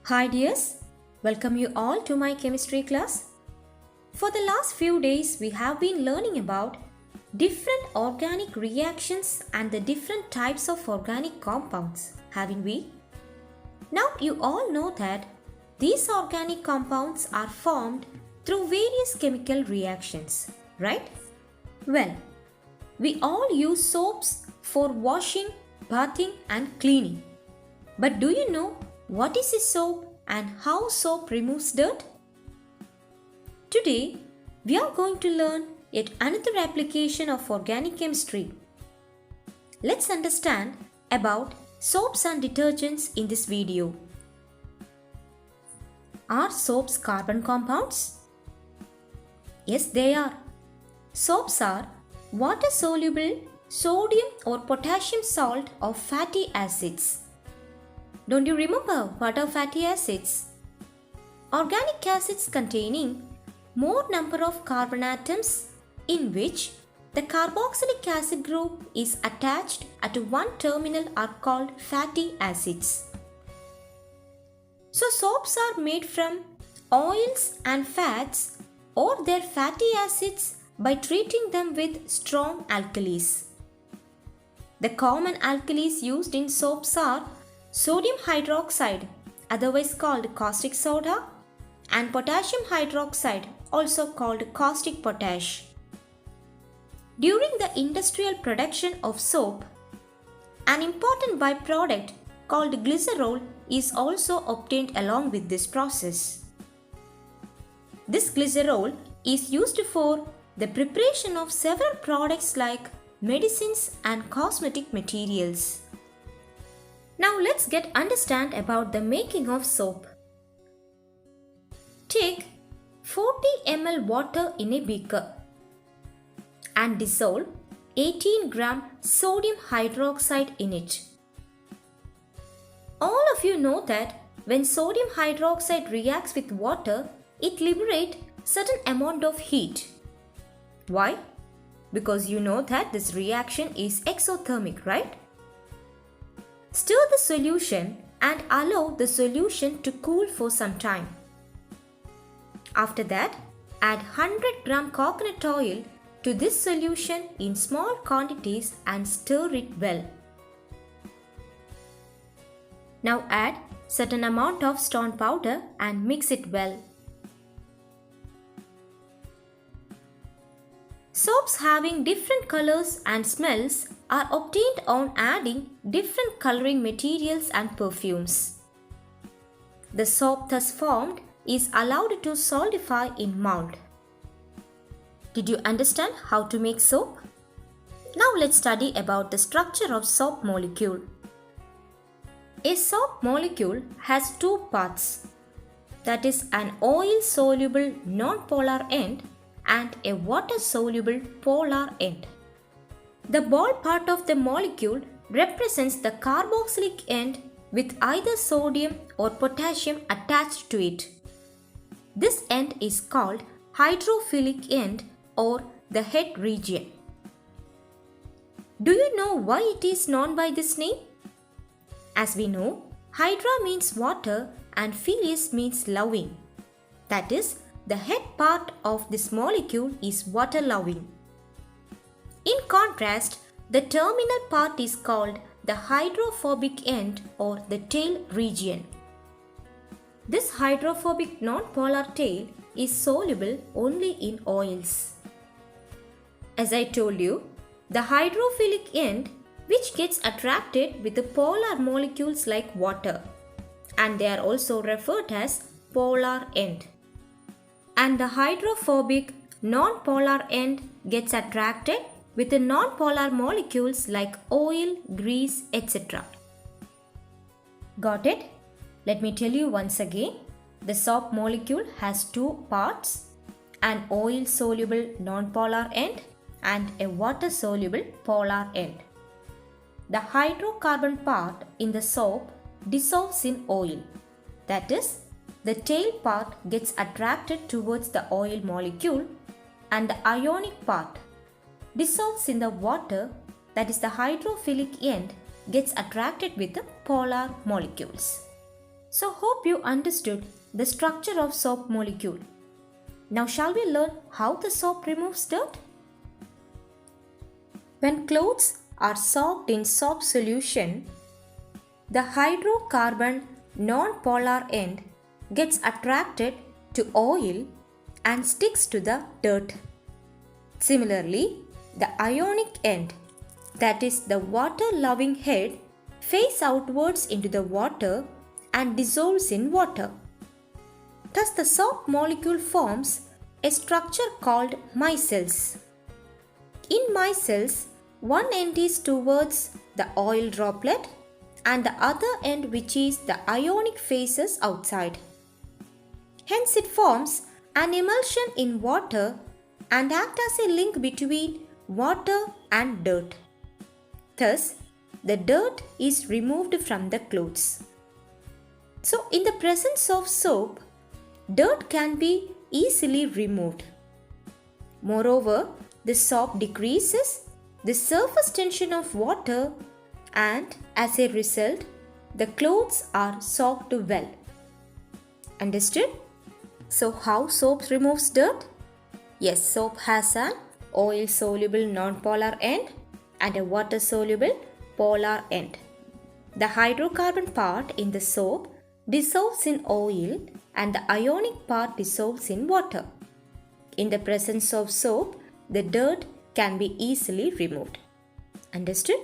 Hi dears, welcome you all to my chemistry class. For the last few days we have been learning about different organic reactions and the different types of organic compounds, haven't we? Now you all know that these organic compounds are formed through various chemical reactions, right? Well, we all use soaps for washing, bathing and cleaning. But do you know what is a soap and how soap removes dirt? Today, we are going to learn yet another application of organic chemistry. Let's understand about soaps and detergents in this video. Are soaps carbon compounds? Yes, they are. Soaps are water-soluble sodium or potassium salt of fatty acids. Don't you remember what are fatty acids? Organic acids containing more number of carbon atoms in which the carboxylic acid group is attached at one terminal are called fatty acids. So soaps are made from oils and fats or their fatty acids by treating them with strong alkalis. The common alkalis used in soaps are sodium hydroxide, otherwise called caustic soda, and potassium hydroxide, also called caustic potash. During the industrial production of soap, an important byproduct called glycerol is also obtained along with this process. This glycerol is used for the preparation of several products like medicines and cosmetic materials. Now let's understand about the making of soap. Take 40 ml water in a beaker and dissolve 18 gram sodium hydroxide in it. All of you know that when sodium hydroxide reacts with water, it liberates certain amount of heat. Why? Because you know that this reaction is exothermic, right? Stir the solution and allow the solution to cool for some time. After that, add 100 gram coconut oil to this solution in small quantities and stir it well. Now add certain amount of stone powder and mix it well. Soaps having different colors and smells are obtained on adding different coloring materials and perfumes. The soap thus formed is allowed to solidify in mold. Did you understand how to make soap? Now let's study about the structure of soap molecule. A soap molecule has two parts, that is an oil-soluble non-polar end and a water-soluble polar end. The ball part of the molecule represents the carboxylic end with either sodium or potassium attached to it. This end is called hydrophilic end or the head region. Do you know why it is known by this name? As we know, hydra means water and philis means loving. That is, the head part of this molecule is water-loving. In contrast, the terminal part is called the hydrophobic end or the tail region. This hydrophobic non-polar tail is soluble only in oils. As I told you, the hydrophilic end which gets attracted with the polar molecules like water, and they are also referred as polar end. And the hydrophobic non-polar end gets attracted with the non-polar molecules like oil, grease, etc. Got it? Let me tell you once again. The soap molecule has two parts, an oil-soluble non-polar end and a water-soluble polar end. The hydrocarbon part in the soap dissolves in oil. That is, the tail part gets attracted towards the oil molecule and the ionic part dissolves in the water, that is the hydrophilic end gets attracted with the polar molecules. So hope you understood the structure of soap molecule. Now shall we learn how the soap removes dirt? When clothes are soaked in soap solution, the hydrocarbon non-polar end gets attracted to oil and sticks to the dirt. Similarly, the ionic end, that is the water-loving head, faces outwards into the water and dissolves in water. Thus, the soap molecule forms a structure called micelles. In micelles, one end is towards the oil droplet and the other end, which is the ionic, faces outside. Hence, it forms an emulsion in water and acts as a link between water and dirt. Thus, the dirt is removed from the clothes. So, in the presence of soap, dirt can be easily removed. Moreover, the soap decreases the surface tension of water and as a result, the clothes are soaked well. Understood? So, how soap removes dirt? Yes, soap has an oil-soluble non-polar end and a water-soluble polar end. The hydrocarbon part in the soap dissolves in oil and the ionic part dissolves in water. In the presence of soap, the dirt can be easily removed. Understood?